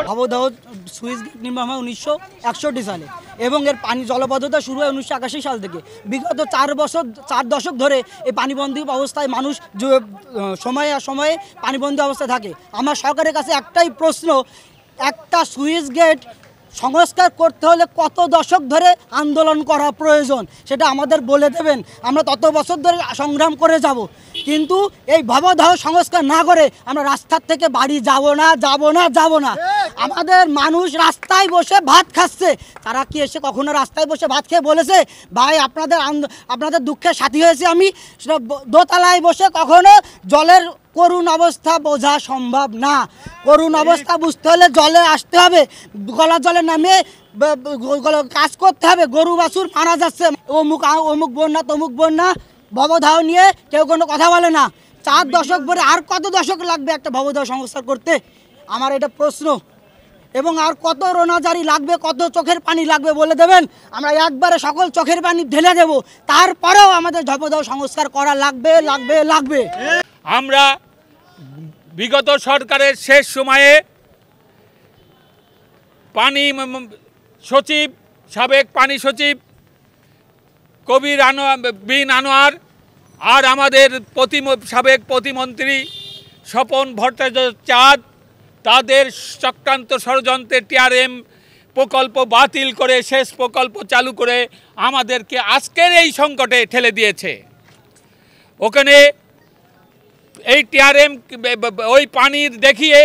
ভবদাহ switch gate নির্মাণ হয় 1961 সালে এবং এর পানি জলবদ্ধতা শুরু হয় 1981 সাল থেকে। বিগত 4 দশক ধরে এই পানিবন্দী অবস্থায় মানুষ সময়ে সময়ে পানিবন্দী অবস্থায় থাকে। আমার সরকারের কাছে একটাই প্রশ্ন, একটা সুইচ গেট সংস্কার করতে হলে কত দশক ধরে আন্দোলন করা প্রয়োজন সেটা আমাদের বলে দেবেন, আমরা তত বছর ধরে সংগ্রাম করে যাব। কিন্তু এই ভবদাহ সংস্কার না করে আমরা রাস্তার থেকে বাড়ি যাব না। আমাদের মানুষ রাস্তায় বসে ভাত খাচ্ছে, তারা কি এসে কখনো রাস্তায় বসে ভাত খেয়ে বলেছে ভাই আপনাদের দুঃখের সাথী হয়েছে আমি? দোতলায় বসে কখনো জলের করুণ অবস্থা বোঝা সম্ভব না। করুণ অবস্থা বুঝতে হলে জলে আসতে হবে, গলা জলে নামে কাজ করতে হবে। গরু বাছুর মারা যাচ্ছে, অমুক বন্যা তমুক বন্যা, ভবদাহ নিয়ে কেউ কোনো কথা বলে না। 4 দশক পরে আর কত দশক লাগবে একটা ভবদাহ সংস্কার করতে? আমার এটা প্রশ্ন। এবং আর কত রোনাজারি লাগবে, কত চোখের পানি লাগবে বলে দেবেন, আমরা একবারে সকল চোখের পানি ঢেলে দেব। তারপরেও আমাদের ভবদাহ সংস্কার করা লাগবে। আমরা বিগত সরকারের শেষ সময়ে সাবেক পানি সচিব কবির বিন আনোয়ার আর আমাদের সাবেক প্রতিমন্ত্রী স্বপন ভট্টাচার্য চাঁদ তাদের চক্রান্ত ষড়যন্ত্রে টিআরএম প্রকল্প বাতিল করে শেষ প্রকল্প চালু করে আমাদেরকে আজকের এই সংকটে ঠেলে দিয়েছে। ওখানে এই টিআরএম ওই পানির দেখিয়ে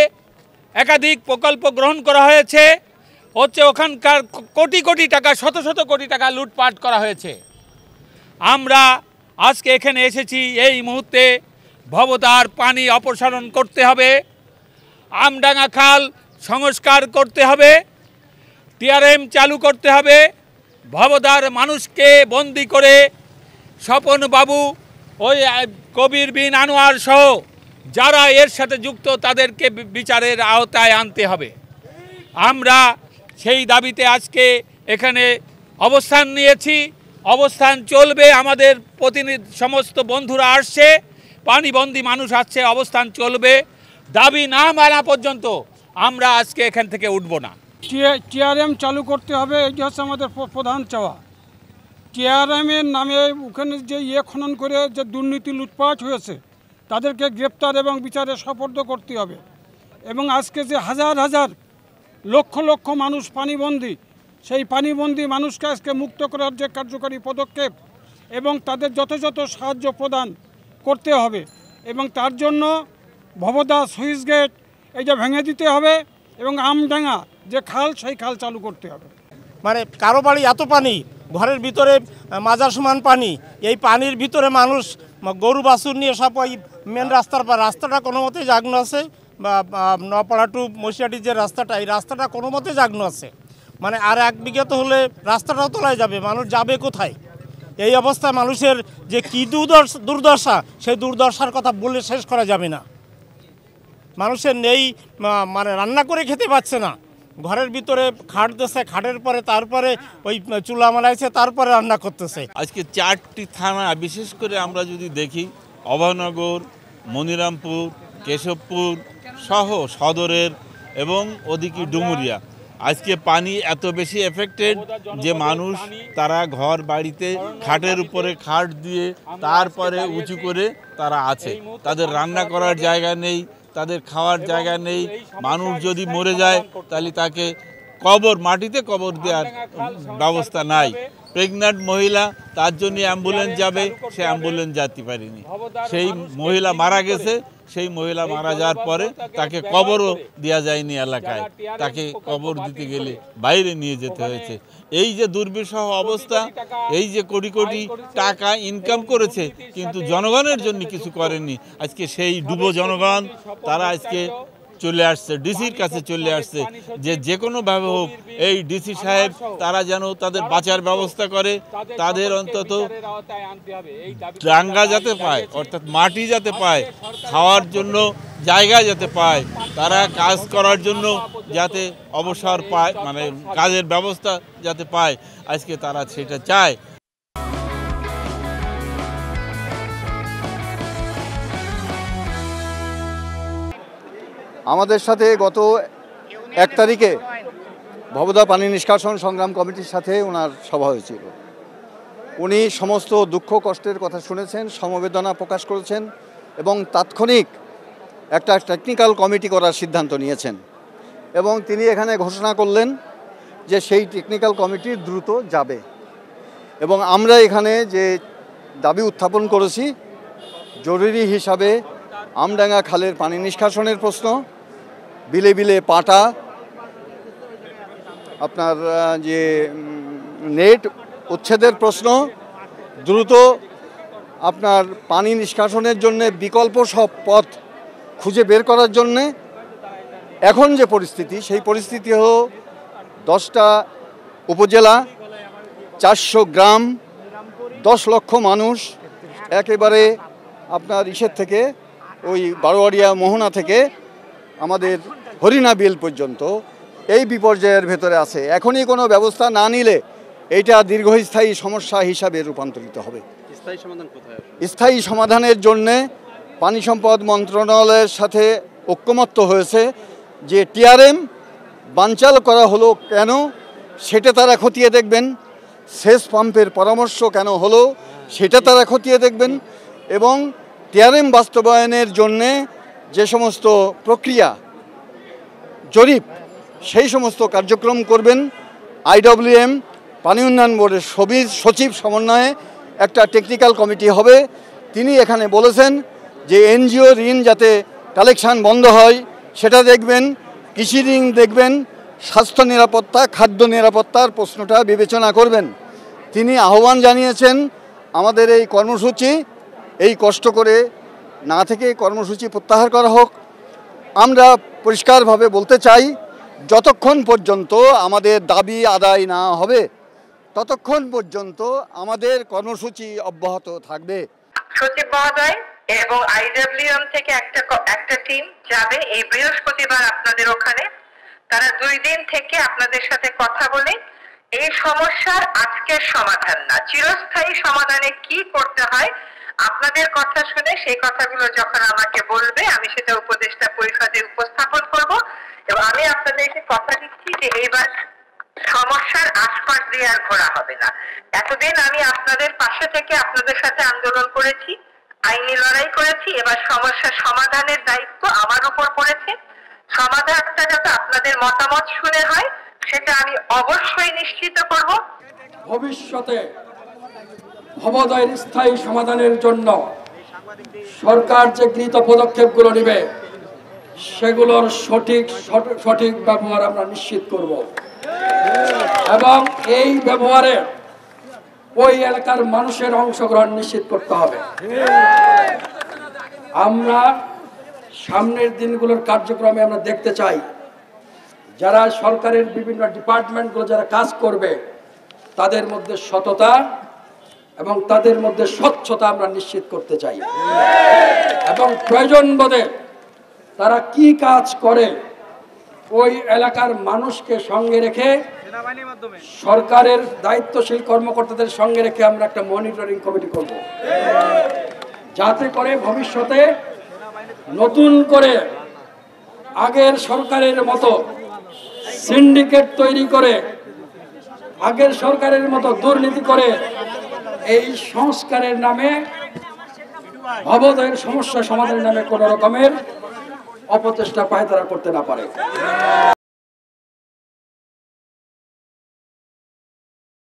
একাধিক প্রকল্প গ্রহণ করা হয়েছে, ওখানকার কোটি টাকা, শত কোটি টাকা লুটপাট করা হয়েছে। আমরা আজকে এখানে এসেছি, এই মুহূর্তে ভবদাহর পানি অপসারণ করতে হবে, আমডাঙ্গা খাল সংস্কার করতে হবে, টিআরএম চালু করতে হবে। ভবদাহর মানুষকে বন্দি করে স্বপন বাবু, ওই কবির বিন আনোয়ার সহ যারা এর সাথে যুক্ত তাদেরকে বিচারের আওতায় আনতে হবে। আমরা সেই দাবিতে আজকে এখানে অবস্থান নিয়েছি, অবস্থান চলবে। আমাদের সমস্ত বন্ধুরা আসছে, পানিবন্দী মানুষ আসছে, অবস্থান চলবে। দাবি না মানা পর্যন্ত আমরা আজকে এখান থেকে উঠব না। টিআরএম চালু করতে হবে, এটি হচ্ছে আমাদের প্রধান চাওয়া। টিআরএমের নামে ওখানে যে খনন করে যে দুর্নীতি লুটপাট হয়েছে তাদেরকে গ্রেপ্তার এবং বিচারে সোপর্দ করতে হবে। এবং আজকে যে হাজার লক্ষ মানুষ পানিবন্দী, সেই পানিবন্দী মানুষকে আজকে মুক্ত করার যে কার্যকরী পদক্ষেপ এবং তাদের যথাযথ সাহায্য প্রদান করতে হবে। এবং তার জন্য ভবদাহ সুইচ গেট এইটা ভেঙে দিতে হবে এবং আমডাঙ্গা যে খাল, সেই খাল চালু করতে হবে। মানে কারো বাড়ি এত পানি, ঘরের ভিতরে মাজার সমান পানি, এই পানির ভিতরে মানুষ গরু বাছুর নিয়ে সব ওই মেন রাস্তাটা কোনো মতে জাগ্ন আছে, বা নপাড়া টু মশিয়াটি যে রাস্তাটা, এই রাস্তাটা কোনো মতে জাগ্ন আছে। মানে আর 1 বিঘা তো হলে রাস্তাটাও তোলায় যাবে, মানুষ যাবে কোথায়? এই অবস্থায় মানুষের যে কী দুর্দশা, সেই দুর্দশার কথা বলে শেষ করা যাবে না। মানুষের নেই, মানে রান্না করে খেতে পাচ্ছে না, ঘরের ভিতরে খাট দিচ্ছে, খাটের পরে তারপরে ওই চুলা মালাইছে, তারপরে রান্না করতেছে। আজকে 4টি থানা, বিশেষ করে আমরা যদি দেখি অভয়নগর, মনিরামপুর, কেশবপুর সহ সদরের এবং ওদিকে ডুমুরিয়া, আজকে পানি এত বেশি এফেক্টেড যে মানুষ তারা ঘর বাড়িতে খাটের উপরে খাট দিয়ে তারপরে উঁচু করে তারা আছে, তাদের রান্না করার জায়গা নেই, তাদের খাওয়ার জায়গা নেই। মানুষ যদি মরে যায় তাহলে তাকে মাটিতে কবর দেওয়ার ব্যবস্থা নাই। প্রেগন্যান্ট মহিলা, তার জন্য অ্যাম্বুলেন্স যাবে, সে অ্যাম্বুলেন্স যেতে পারেনি, সেই মহিলা মারা গেছে। সেই মহিলা মারা যাওয়ার পরে তাকে কবরও দেওয়া যায়নি এলাকায়, তাকে কবর দিতে গেলে বাইরে নিয়ে যেতে হয়েছে। এই যে দুর্বিষহ অবস্থা, এই যে কোটি টাকা ইনকাম করেছে কিন্তু জনগণের জন্য কিছু করেনি। আজকে সেই ডুবো জনগণ তারা আজকে চলে আসছে, ডিসির কাছে চলে আসছে যে কোনোভাবে হোক এই ডিসি সাহেব তারা যেন তাদের বাঁচার ব্যবস্থা করে, তাদের অন্তত ডাঙ্গা যাতে পায়, অর্থাৎ মাটি যাতে পায়, খাওয়ার জন্য জায়গা যাতে পায়, তারা কাজ করার জন্য যাতে অবসর পায়, মানে কাজের ব্যবস্থা যাতে পায়, আজকে তারা সেটা চায়। আমাদের সাথে গত 1 তারিখে ভবদা পানি নিষ্কাশন সংগ্রাম কমিটির সাথে ওনার সভা হয়েছিল। উনি সমস্ত দুঃখ কষ্টের কথা শুনেছেন, সমবেদনা প্রকাশ করেছেন এবং তাৎক্ষণিক একটা টেকনিক্যাল কমিটি করার সিদ্ধান্ত নিয়েছেন এবং তিনি এখানে ঘোষণা করলেন যে সেই টেকনিক্যাল কমিটি দ্রুত যাবে। এবং আমরা এখানে যে দাবি উত্থাপন করেছি জরুরি হিসাবে আমডাঙ্গা খালের পানি নিষ্কাশনের প্রশ্ন, বিলে বিলে পাটা, আপনার যে নেট উচ্ছেদের প্রশ্ন, দ্রুত আপনার পানি নিষ্কাশনের জন্য বিকল্প সব পথ খুঁজে বের করার জন্যে এখন যে পরিস্থিতি, সেই পরিস্থিতি হলো 10টা উপজেলা, 400 গ্রাম, 10 লক্ষ মানুষ একেবারে আপনার ইসের থেকে ওই বারোয়ারিয়া মোহনা থেকে আমাদের হরিণা বিল পর্যন্ত এই বিপর্যয়ের ভেতরে আছে। এখনই কোনো ব্যবস্থা না নিলে এইটা দীর্ঘস্থায়ী সমস্যা হিসাবে রূপান্তরিত হবে। স্থায়ী সমাধানের জন্যে পানি সম্পদ মন্ত্রণালয়ের সাথে ঐক্যমত্য হয়েছে যে টিআরএম বানচাল করা হলো কেন সেটা তারা খতিয়ে দেখবেন, সেচ পাম্পের পরামর্শ কেন হলো সেটা তারা খতিয়ে দেখবেন এবং টিআরএম বাস্তবায়নের জন্যে যে সমস্ত প্রক্রিয়া জরিপ সেই সমস্ত কার্যক্রম করবেন। IWM পানি উন্নয়ন বোর্ডের সচিব সমন্বয়ে একটা টেকনিক্যাল কমিটি হবে। তিনি এখানে বলেছেন যে এনজিও ঋণ যাতে কালেকশান বন্ধ হয় সেটা দেখবেন, কৃষি ঋণ দেখবেন, স্বাস্থ্য নিরাপত্তা, খাদ্য নিরাপত্তার প্রশ্নটা বিবেচনা করবেন। তিনি আহ্বান জানিয়েছেন আমাদের এই কর্মসূচি এই কষ্ট করে না থেকে কর্মসূচি প্রত্যাহার করা হোক। আমরা পরিষ্কারভাবে বলতে চাই যতক্ষণ পর্যন্ত আমাদের দাবি আদায় না হবে ততক্ষণ পর্যন্ত আমাদের কর্মসূচি অব্যাহত থাকবে। সচিব মহোদয় এবং IWM থেকে একটা টিম যাবে এই বৃহস্পতিবার আপনাদের ওখানে। তারা 2 দিন থেকে আপনাদের সাথে কথা বলে এই সমস্যার আজকের সমাধান না, চিরস্থায়ী সমাধানে কি করতে হয় আপনাদের কথা শুনে সেই কথাগুলো যখন আমাকে বলবে আমি সেটা উপদেষ্টা পরিষদে উপস্থাপন করব এবং আমি আপনাদেরকে কথা দিচ্ছি যে এইবার সমস্যার আশপাশ দিয়ে আর ঘোরা হবে না। এতদিন আমি আপনাদের পাশে থেকে আপনাদের সাথে আন্দোলন করেছি, আইনি লড়াই করেছি, এবার সমস্যার সমাধানের দায়িত্ব আমার উপর পড়েছে। সমাধানটা যাতে আপনাদের মতামত শুনে হয় সেটা আমি অবশ্যই নিশ্চিত করব। ভবিষ্যতে ভবদয়ের স্থায়ী সমাধানের জন্য সরকার যে গৃহীত পদক্ষেপগুলো নেবে সেগুলোর সঠিক ব্যবহার আমরা নিশ্চিত করব এবং এই ব্যবহারে ওই এলাকার মানুষের অংশগ্রহণ নিশ্চিত করতে হবে। আমরা সামনের দিনগুলোর কার্যক্রমে আমরা দেখতে চাই যারা সরকারের বিভিন্ন ডিপার্টমেন্টগুলো যারা কাজ করবে তাদের মধ্যে সততা এবং তাদের মধ্যে স্বচ্ছতা আমরা নিশ্চিত করতে চাই এবং প্রয়োজন বোধে তারা কি কাজ করে ওই এলাকার মানুষকে সঙ্গে রেখে সরকারের দায়িত্বশীল কর্মকর্তাদের সঙ্গে রেখে আমরা একটা মনিটরিং কমিটি করব যাতে করে ভবিষ্যতে নতুন করে আগের সরকারের মতো সিন্ডিকেট তৈরি করে আগের সরকারের মতো দুর্নীতি করে এই সংস্কারের নামে ভবদয়ের সমস্যা সমাধানের নামে কোনো রকমের অপচেষ্টা পায়তারা করতে না পারে।